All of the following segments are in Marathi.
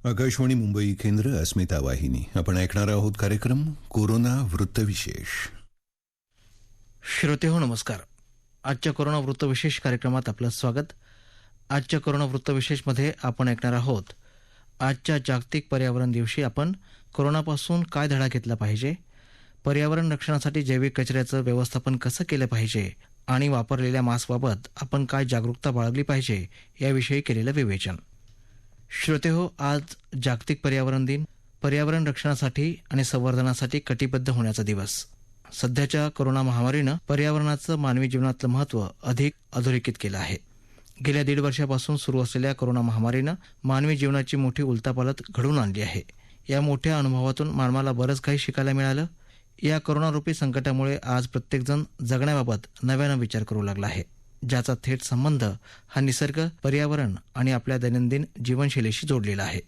आकाशवाणी मुंबई केंद्र, अस्मिता वाहिनी. आपण ऐकणार आहोत कार्यक्रम कोरोना वृत्तविशेष. श्रोतेहो नमस्कार. आजच्या कोरोना वृत्तविशेष कार्यक्रमात आपलं स्वागत. आजच्या कोरोना वृत्तविशेषमध्ये आपण ऐकणार आहोत आजच्या जागतिक पर्यावरण दिवशी आपण कोरोनापासून काय धडा घेतला पाहिजे, पर्यावरण रक्षणासाठी जैविक कचऱ्याचं व्यवस्थापन कसं केलं पाहिजे आणि वापरलेल्या मास्कबाबत आपण काय जागरूकता बाळगली पाहिजे याविषयी केलेलं विवेचन. श्रोतेहो, आज जागतिक पर्यावरण दिन, पर्यावरण रक्षणासाठी आणि संवर्धनासाठी कटिबद्ध होण्याचा दिवस. सध्याच्या कोरोना महामारीनं पर्यावरणाचं मानवी जीवनातलं महत्त्व अधिक अधोरेखित केलं आहे. गेल्या 1.5 वर्षापासून सुरू असलेल्या कोरोना महामारीनं मानवी जीवनाची मोठी उलथापालथ घडवून आणली आहे. या मोठ्या अनुभवातून मानवाला बरंच काही शिकायला मिळालं. या कोरोनारूपी संकटामुळे आज प्रत्येकजण जगण्याबाबत नव्यानं विचार करू लागला आहे, ज्याचा थेट संबंध हा निसर्ग, पर्यावरण आणि आपल्या दैनंदिन जीवनशैलीशी जोडलेला आहे.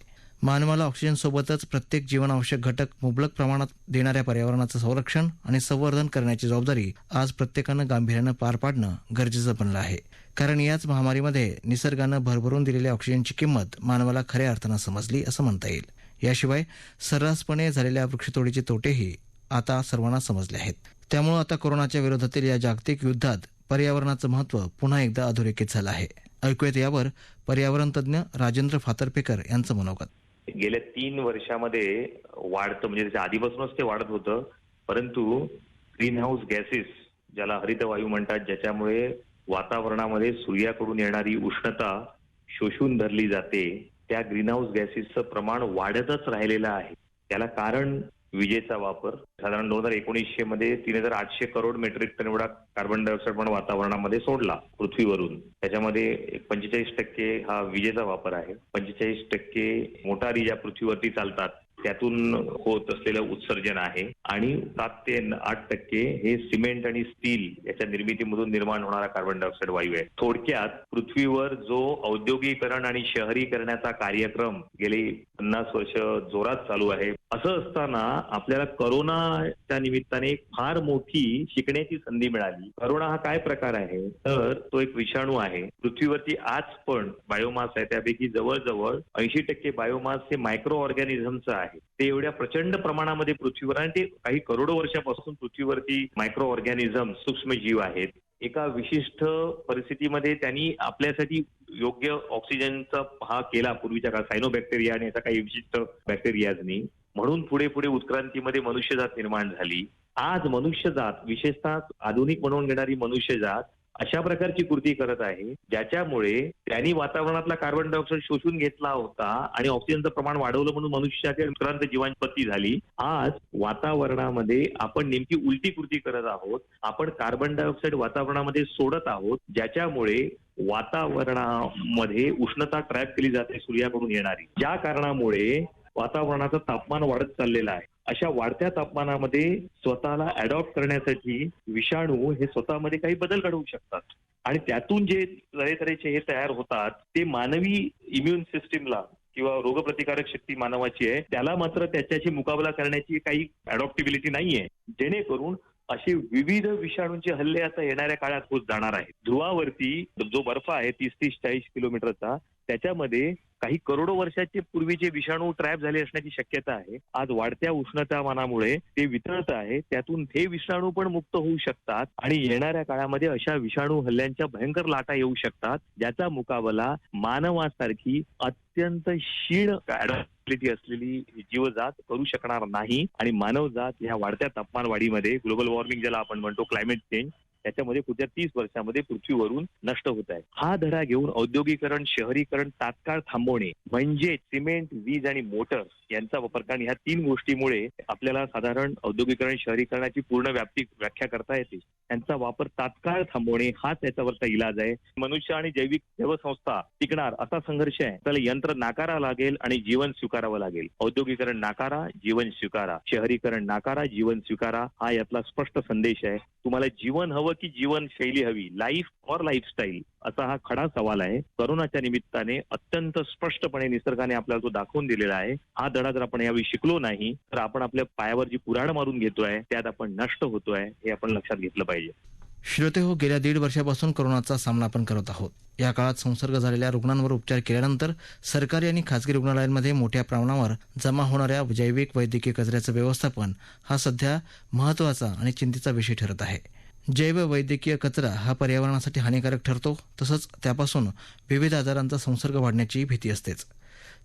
मानवाला ऑक्सिजनसोबतच प्रत्येक जीवनावश्यक घटक मुबलक प्रमाणात देणाऱ्या पर्यावरणाचं संरक्षण आणि संवर्धन करण्याची जबाबदारी आज प्रत्येकानं गांभीर्यानं पार पाडणं गरजेचं बनलं आहे. कारण याच महामारीमध्ये निसर्गानं भरभरून दिलेल्या ऑक्सिजनची किंमत मानवाला खऱ्या अर्थानं समजली असं म्हणता येईल. याशिवाय सर्रासपणे झालेल्या वृक्षतोडीचे तोटेही आता सर्वांना समजले आहेत. त्यामुळे आता कोरोनाच्या विरोधातील या जागतिक युद्धात पर्यावरणाचं महत्त्व पुन्हा एकदा अधोरेखित झालं आहे. ऐकूयात यावर पर्यावरण तज्ज्ञ राजेंद्र फातर्पेकर यांचं मनोगत. गेल्या 3 वर्षामध्ये वाढतं, म्हणजे त्याच्या आधीपासूनच ते वाढत होतं, परंतु ग्रीन हाऊस गॅसेस, ज्याला हरितवायू म्हणतात, ज्याच्यामुळे वातावरणामध्ये सूर्याकडून येणारी उष्णता शोषून धरली जाते, त्या ग्रीन हाऊस गॅसेसचं प्रमाण वाढतच राहिलेलं आहे. त्याला कारण विजेचा वापर. साधारण 2019 मध्ये 3800 करोड मेट्रिक टन एवढा कार्बन डायऑक्साईड पण वातावरणामध्ये सोडला पृथ्वीवरून. त्याच्यामध्ये 45% हा विजेचा वापर आहे. 45% मोटारी ज्या पृथ्वीवरती चालतात त्यातून होत असलेलं उत्सर्जन आहे आणि 7 ते 8% हे सिमेंट आणि स्टील याच्या निर्मितीमधून निर्माण होणारा कार्बन डायऑक्साईड वायू आहे. थोडक्यात पृथ्वीवर जो औद्योगिकरण आणि शहरीकरणाचा कार्यक्रम गेली 50 वर्ष जोरात चालू आहे, असं असताना आपल्याला कोरोनाच्या निमित्ताने एक फार मोठी शिकण्याची संधी मिळाली. कोरोना हा काय प्रकार आहे, तर तो एक विषाणू आहे. पृथ्वीवरती आज पण बायोमास आहे, त्यापैकी जवळजवळ 80% बायोमास हे मायक्रो ऑर्गॅनिझमचं आहे. ते एवढ्या प्रचंड प्रमाणामध्ये पृथ्वीवर, आणि ते काही करोडो वर्षापासून पृथ्वीवरती मायक्रो ऑर्गॅनिझम, सूक्ष्मजीव आहेत. एका विशिष्ट परिस्थितीमध्ये त्यांनी आपल्यासाठी योग्य ऑक्सिजनचा हा केला पूर्वीच्या काळात, सायनोबॅक्टेरिया आणि याचा काही विशिष्ट बॅक्टेरियाजनी. म्हणून पुढे पुढे उत्क्रांतीमध्ये मनुष्यजात निर्माण झाली. आज मनुष्यजात, विशेषतः आधुनिक म्हणून घेणारी मनुष्यजात, अशा प्रकारची कृती करत आहे ज्याच्यामुळे त्यांनी वातावरणातला कार्बन डायऑक्साईड शोषून घेतला होता आणि ऑक्सिजनचं प्रमाण वाढवलं, म्हणून मनुष्याच्या उत्क्रांत जीवांपत्ती झाली. आज वातावरणामध्ये आपण नेमकी उलटी कृती करत आहोत. आपण कार्बन डायऑक्साईड वातावरणामध्ये सोडत आहोत, ज्याच्यामुळे वातावरणामध्ये उष्णता ट्रॅप केली जाते सूर्याकडून येणारी. ज्या कारणामुळे वातावरणाचं तापमान वाढत चाललेलं आहे. अशा वाढत्या तापमानामध्ये स्वतःला अडॉप्ट करण्यासाठी विषाणू हे स्वतःमध्ये काही बदल घडवू शकतात आणि त्यातून जे तऱ्हेतऱ्हेचे हे तयार होतात ते मानवी इम्युन सिस्टीमला किंवा रोगप्रतिकारक शक्ती मानवाची आहे, त्याला मात्र त्याच्याशी मुकाबला करण्याची काही अडॉप्टेबिलिटी नाहीये. जेणेकरून असे विविध विषाणूंचे हल्ले आता येणाऱ्या काळात होत जाणार आहेत. ध्रुवावरती जो बर्फ आहे 30-40 किलोमीटरचा, त्याच्यामध्ये काही करोडो वर्षाचे पूर्वीचे विषाणू ट्रॅप झाले असण्याची शक्यता आहे. आज वाढत्या उष्णतामानामुळे ते वितळत आहे, त्यातून हे विषाणू पण मुक्त होऊ शकतात आणि येणाऱ्या काळामध्ये अशा विषाणू हल्ल्यांच्या भयंकर लाटा येऊ शकतात, ज्याचा मुकाबला मानवासारखी अत्यंत क्षीण ऍडॅप्टिबिलिटी असलेली जीवजात करू शकणार नाही. आणि मानवजात या वाढत्या तापमान वाढीमध्ये, ग्लोबल वॉर्मिंग ज्याला आपण म्हणतो, क्लायमेट चेंज, त्याच्यामध्ये पुढच्या 30 वर्षामध्ये पृथ्वीवरून नष्ट होत आहे. हा धडा घेऊन औद्योगिकरण, शहरीकरण तात्काळ थांबवणे, म्हणजे सिमेंट, वीज आणि मोटर यांचा वापर करणे, ह्या 3 गोष्टीमुळे आपल्याला साधारण औद्योगिकरण, शहरीकरणाची पूर्ण व्याख्या करता येते. यांचा वापर तात्काळ थांबवणे हाच याच्यावरचा इलाज आहे. मनुष्य आणि जैविक व्यवस्था टिकणार असा संघर्ष आहे. त्याला यंत्र नाकारावं लागेल आणि जीवन स्वीकारावं लागेल. औद्योगिकरण नाकारा, जीवन स्वीकारा. शहरीकरण नाकारा, जीवन स्वीकारा. हा यातला स्पष्ट संदेश आहे. तुम्हाला जीवन हवं की जीवनशैली हवी, लाईफ और लाईफस्टाईल, असा हा खडा सवाल आहे. कोरोनाच्या निमित्ताने अत्यंत स्पष्टपणे निसर्गाने आपल्याला तो दाखवून दिलेला आहे. हा धडा जर आपण यावेळी शिकलो नाही तर आपण आपल्या पायावर जी कुऱ्हाड मारून घेतोय त्यात आपण नष्ट होतोय, हे आपण लक्षात घेतलं पाहिजे. श्रोते हो, गेल्या 1.5 वर्षापासून कोरोनाचा सामना आपण करत आहोत. या काळात संसर्ग झालेल्या रुग्णांवर उपचार केल्यानंतर सरकारी आणि खासगी रुग्णालयांमध्ये मोठ्या प्रमाणावर जमा होणाऱ्या जैविक वैद्यकीय कचऱ्याचं व्यवस्थापन हा सध्या महत्त्वाचा आणि चिंतेचा विषय ठरत आहे. जैव वैद्यकीय कचरा हा पर्यावरणासाठी हानिकारक ठरतो, तसंच त्यापासून विविध आजारांचा संसर्ग वाढण्याची भीती असतेच.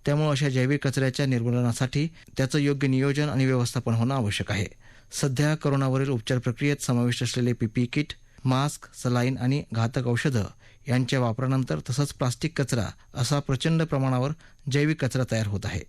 त्यामुळे अशा जैविक कचऱ्याच्या निर्मूलनासाठी त्याचं योग्य नियोजन आणि व्यवस्थापन होणं आवश्यक आहे. सध्या कोरोनावरील उपचार प्रक्रियेत समाविष्ट असलेले पीपीई किट, मास्क, सलाईन आणि घातक औषधं यांच्या वापरानंतर तसंच प्लास्टिक कचरा असा प्रचंड प्रमाणावर जैविक कचरा तयार होत आहे.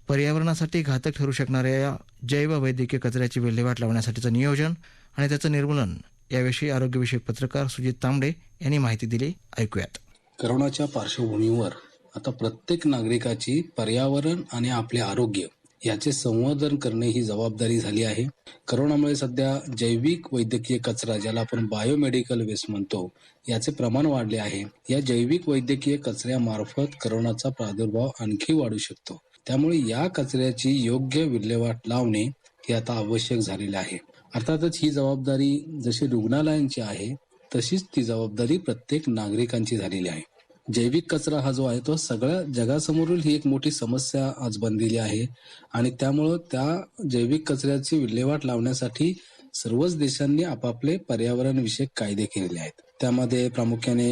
पर्यावरणासाठी घातक ठरू शकणाऱ्या या जैव वैद्यकीय कचऱ्याची विल्हेवाट लावण्यासाठीचं नियोजन आणि त्याचं निर्मूलन याविषयी आरोग्यविषयक पत्रकार सुजित तांबडे यांनी माहिती दिली. ऐकूयात. करोनाच्या पार्श्वभूमीवर आता प्रत्येक नागरिकाची पर्यावरण आणि आपले आरोग्य याचे संवर्धन करणे ही जबाबदारी झाली आहे. करोनामुळे सध्या जैविक वैद्यकीय कचरा, ज्याला आपण बायोमेडिकल वेस्ट म्हणतो, याचे प्रमाण वाढले आहे. या जैविक वैद्यकीय कचऱ्यामार्फत करोनाचा प्रादुर्भाव आणखी वाढू शकतो. त्यामुळे या कचऱ्याची योग्य विल्हेवाट लावणे हे आता आवश्यक झालेले आहे. अर्थातच ही जबाबदारी जशी रुग्णालयांची आहे तशीच ती जबाबदारी प्रत्येक नागरिकांची झालेली आहे. जैविक कचरा हा जो आहे तो सगळ्या जगासमोरील ही एक मोठी समस्या आज बनलेली आहे आणि त्यामुळं त्या जैविक कचऱ्याची विल्हेवाट लावण्यासाठी सर्वच देशांनी आपापले पर्यावरणविषयक कायदे केलेले आहेत. त्यामध्ये प्रामुख्याने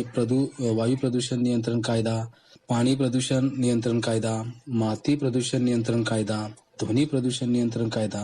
वायू प्रदूषण नियंत्रण कायदा, पाणी प्रदूषण नियंत्रण कायदा, माती प्रदूषण नियंत्रण कायदा, ध्वनी प्रदूषण नियंत्रण कायदा,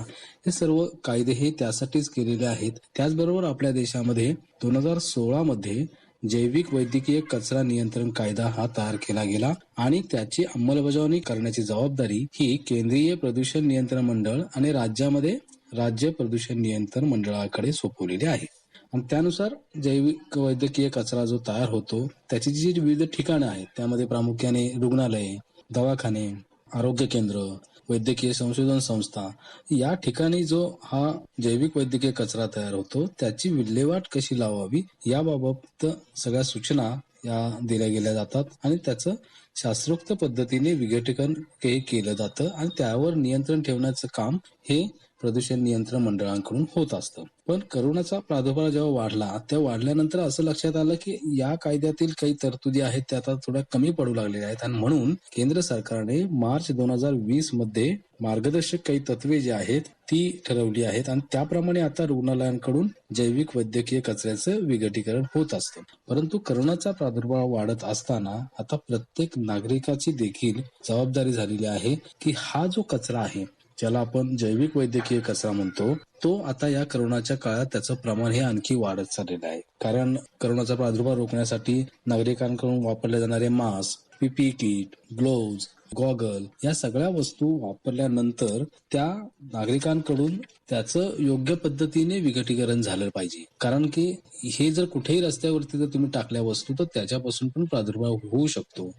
हे सर्व कायदे हे त्यासाठीच केलेले आहेत. त्याचबरोबर आपल्या देशामध्ये 2016 मध्ये जैविक वैद्यकीय कचरा नियंत्रण कायदा हा तयार केला गेला आणि त्याची अंमलबजावणी करण्याची जबाबदारी ही केंद्रीय प्रदूषण नियंत्रण मंडळ आणि राज्यामध्ये राज्य प्रदूषण नियंत्रण मंडळाकडे सोपवलेली आहे. आणि त्यानुसार जैविक वैद्यकीय कचरा जो तयार होतो त्याची जी विविध ठिकाणं आहेत त्यामध्ये प्रामुख्याने रुग्णालये, दवाखाने, आरोग्य केंद्र, वैद्यकीय संशोधन संस्था या ठिकाणी जो हा जैविक वैद्यकीय कचरा तयार होतो त्याची विल्हेवाट कशी लावावी याबाबत सगळ्या सूचना या दिल्या गेल्या जातात आणि त्याचं शास्त्रोक्त पद्धतीने विघटीकरण केलं जातं आणि त्यावर नियंत्रण ठेवण्याचं काम हे प्रदूषण नियंत्रण मंडळांकडून होत असतं. पण करोनाचा प्रादुर्भाव जेव्हा वाढला त्या वाढल्यानंतर असं लक्षात आलं की या कायद्यातील काही तरतुदी आहेत त्या आता थोड्या कमी पडू लागलेल्या आहेत आणि म्हणून केंद्र सरकारने मार्च 2020 मध्ये मार्गदर्शक काही तत्वे जी आहेत ती ठरवली आहेत आणि त्याप्रमाणे आता रुग्णालयांकडून जैविक वैद्यकीय कचऱ्याचं विघटीकरण होत असतं. परंतु करोनाचा प्रादुर्भाव वाढत असताना आता प्रत्येक नागरिकाची देखील जबाबदारी झालेली आहे की हा जो कचरा आहे ज्याला आपण जैविक वैद्यकीय कचरा म्हणतो तो आता या करोनाच्या काळात त्याचं प्रमाण हे आणखी वाढत चाललेलं आहे. कारण करोनाचा प्रादुर्भाव रोखण्यासाठी नागरिकांकडून वापरले जाणारे mask, PPE kit, gloves, goggle या सगळ्या वस्तू वापरल्यानंतर त्या नागरिकांकडून त्याचं योग्य पद्धतीने विघटीकरण झालं पाहिजे. कारण की हे जर कुठेही रस्त्यावरती जर तुम्ही टाकल्या वस्तू तर त्याच्यापासून पण प्रादुर्भाव होऊ शकतो.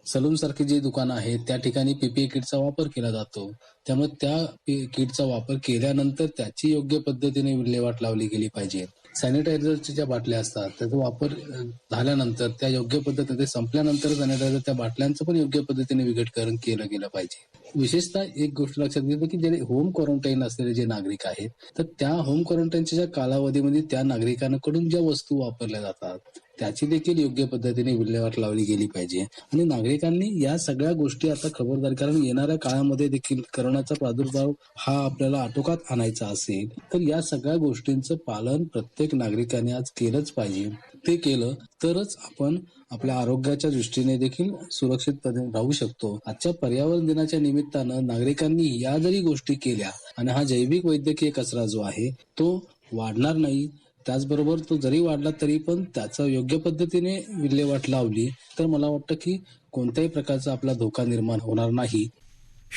सलून सारखी जी दुकानं आहेत त्या ठिकाणी पीपीई किटचा वापर केला जातो. त्यामुळे त्या किटचा वापर केल्यानंतर त्याची योग्य पद्धतीने विल्हेवाट लावली गेली पाहिजे. सॅनिटायझरच्या ज्या बाटल्या असतात त्याचा वापर झाल्यानंतर त्या योग्य पद्धतीने संपल्यानंतर सॅनिटायझर त्या बाटल्यांचं पण योग्य पद्धतीने विघटीकरण केलं गेलं पाहिजे. विशेषतः एक गोष्ट लक्षात घेतो की जे होम क्वारंटाईन असलेले जे नागरिक आहेत तर त्या होम क्वारंटाईनच्या ज्या कालावधीमध्ये त्या नागरिकांकडून ज्या वस्तू वापरल्या जातात त्याची देखील योग्य पद्धतीने विल्हेवाट लावली गेली पाहिजे आणि नागरिकांनी या सगळ्या गोष्टी आता खबरदारी, कारण येणाऱ्या काळामध्ये देखील करोनाचा प्रादुर्भाव हा आपल्याला आटोक्यात आणायचा असेल तर या सगळ्या गोष्टींचं पालन प्रत्येक नागरिकाने आज केलंच पाहिजे. ते केलं तरच आपण आपल्या आरोग्याच्या दृष्टीने देखील सुरक्षितपणे राहू शकतो. आजच्या पर्यावरण दिनाच्या निमित्तानं नागरिकांनी या जरी गोष्टी केल्या आणि हा जैविक वैद्यकीय कचरा जो आहे तो वाढणार नाही, त्याचबरोबर तो जरी वाढला तरी पण त्याचा योग्य पद्धतीने विल्हेवाट लावली तर मला वाटतं की कोणत्याही प्रकारचा आपला धोका निर्माण होणार नाही.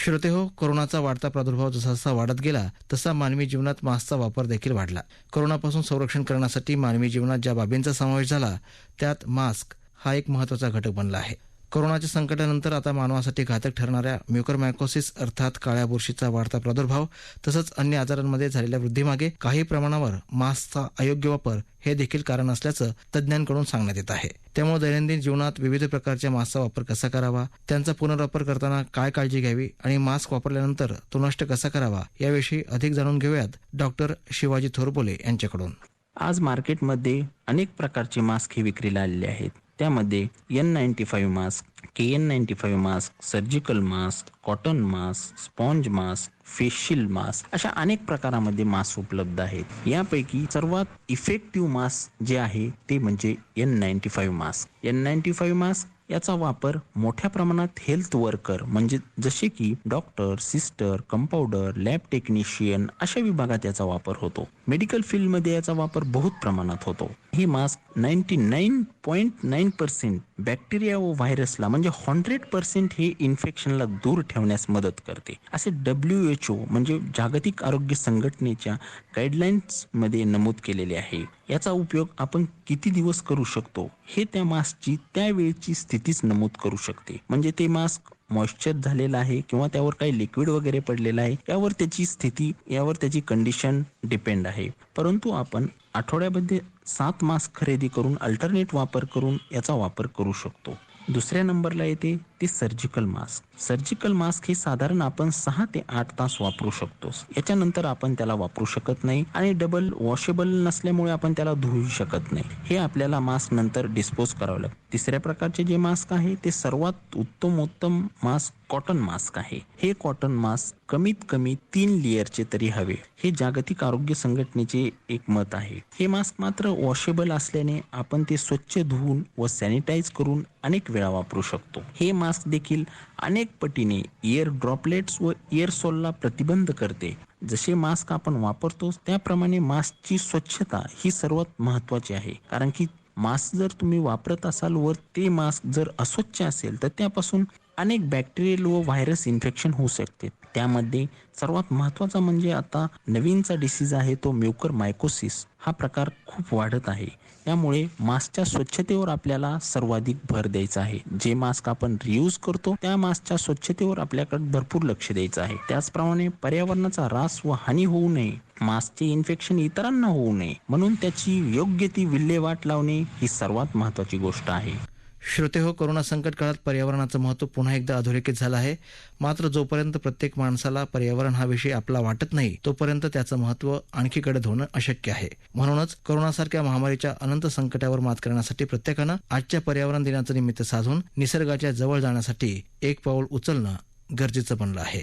श्रोते हो, कोरोनाचा वाढता प्रादुर्भाव जसा जसा वाढत गेला तसा मानवी जीवनात मास्कचा वापर देखील वाढला. कोरोनापासून संरक्षण करण्यासाठी मानवी जीवनात ज्या बाबींचा समावेश झाला त्यात मास्क हा एक महत्त्वाचा घटक बनला आहे. कोरोनाच्या संकटानंतर आता मानवासाठी घातक ठरणाऱ्या म्युकरमायकोसिस अर्थात काळ्या बुरशीचा वाढता प्रादुर्भाव तसंच अन्य आजारांमध्ये झालेल्या वृद्धीमागे काही प्रमाणावर मास्कचा अयोग्य वापर हे देखील कारण असल्याचं तज्ज्ञांकडून सांगण्यात येत आहे. त्यामुळे दैनंदिन जीवनात विविध प्रकारच्या मास्कचा वापर कसा करावा, त्यांचा पुनर्वापर करताना काय काळजी घ्यावी आणि मास्क वापरल्यानंतर तो नष्ट कसा करावा याविषयी अधिक जाणून घेऊयात डॉक्टर शिवाजी थोरबोले यांच्याकडून. आज मार्केटमध्ये अनेक प्रकारचे मास्क हे विक्रीला आलेले आहेत. त्यामध्ये N95 mask, KN95 mask, surgical mask, cotton mask, sponge mask, face shield mask अशा अनेक प्रकारामध्ये मास्क उपलब्ध आहेत. यापैकी सर्वात इफेक्टिव्ह मास्क जे आहे ते म्हणजे N95 मास्क. N95 मास्क याचा वापर मोठ्या प्रमाणात हेल्थ वर्कर म्हणजे जसे की doctor, sister, compounder, lab technician अशा विभागात याचा वापर होतो. मेडिकल फील्डमध्ये याचा वापर बहुत प्रमाणात होतो. हे मास्क 99.9% बॅक्टेरिया व व्हायरसला म्हणजे 100% हे इन्फेक्शनला दूर ठेवण्यास मदत करते, असे WHO म्हणजे जागतिक आरोग्य संघटनेच्या गाईडलाईन्स मध्ये नमूद केलेले आहे. याचा उपयोग आपण किती दिवस करू शकतो हे त्या मास्कची त्यावेळची स्थितीच नमूद करू शकते. म्हणजे ते मास्क मॉइश्चर झालेला आहे किंवा त्यावर काही लिक्विड वगैरे पडलेलं आहे यावर त्याची स्थिती, यावर त्याची कंडिशन डिपेंड आहे. परंतु आपण आठवड्यामध्ये 7 मास्क खरेदी करून अल्टरनेट वापर करून याचा वापर करू शकतो. दुसऱ्या नंबरला येते ते सर्जिकल मास्क. सर्जिकल मास्क हे साधारण आपण 6 ते 8 तास वापरू शकतो. याच्यानंतर आपण त्याला वापरू शकत नाही आणि डबल वॉशेबल नसल्यामुळे आपण त्याला धुवू शकत नाही. हे आपल्याला मास्क नंतर डिस्पोज करावं लागतं. तिसऱ्या प्रकारचे जे मास्क आहे ते सर्वात उत्तम मास्क कॉटन मास्क आहे. हे कॉटन मास्क कमीत कमी 3 लेयरचे तरी हवे, हे जागतिक आरोग्य संघटनेचे एक मत आहे. हे मास्क मात्र वॉशेबल असल्याने आपण ते स्वच्छ धुवून व सॅनिटाईज करून अनेक वेळा वापरू शकतो. हे मास्क देखील अनेक पटीने एअर ड्रॉपलेट्स व एअरसोलला प्रतिबंध करते. जसे मास्क आपण वापरतो त्याप्रमाणे मास्कची स्वच्छता ही सर्वात महत्त्वाची आहे. कारण की मास्क जर तुम्ही वापरत असाल व ते मास्क जर अस्वच्छ असेल तर त्यापासून अनेक बॅक्टेरियल व व्हायरस इन्फेक्शन होऊ शकते. त्यामध्ये सर्वात महत्त्वाचा म्हणजे आता नवीनचा डिसीज आहे तो म्युकरमायकोसिस. हा प्रकार खूप वाढत आहे. त्यामुळे मास्कच्या स्वच्छतेवर आपल्याला सर्वाधिक भर द्यायचा आहे. जे मास्क आपण रियूज करतो त्या मास्कच्या स्वच्छतेवर आपल्याकडे भरपूर लक्ष द्यायचं आहे. त्याचप्रमाणे पर्यावरणाचा ऱ्हास व हानी होऊ नये, मास्कचे इन्फेक्शन इतरांना होऊ नये म्हणून त्याची योग्य ती विल्हेवाट लावणे ही सर्वात महत्त्वाची गोष्ट आहे. श्रोते हो, कोरोना संकट काळात पर्यावरणाचं महत्त्व पुन्हा एकदा अधोरेखित झालं आहे. मात्र जोपर्यंत प्रत्येक माणसाला पर्यावरण हा विषय आपला वाटत नाही तोपर्यंत त्याचं महत्त्व आणखी कडे होणं अशक्य आहे. म्हणूनच कोरोनासारख्या महामारीच्या अनंत संकटावर मात करण्यासाठी प्रत्येकानं आजच्या पर्यावरण दिनाचं निमित्त साधून निसर्गाच्या जवळ जाण्यासाठी एक पाऊल उचलणं गरजेचं बनलं आहे.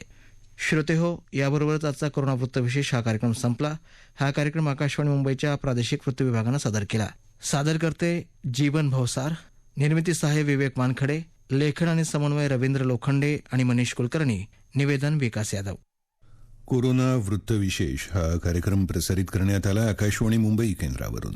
श्रोते हो, याबरोबरच आजचा कोरोना वृत्तविशेष हा कार्यक्रम संपला. हा कार्यक्रम आकाशवाणी मुंबईच्या प्रादेशिक वृत्त विभागानं सादर केला. सादर करते जीवन भवसार, निर्मिती सहाय्य विवेक वानखडे, लेखन आणि समन्वय रवींद्र लोखंडे आणि मनीष कुलकर्णी, निवेदन विकास यादव. कोरोना वृत्तविशेष हा कार्यक्रम प्रसारित करण्यात आला आकाशवाणी मुंबई केंद्रावरून.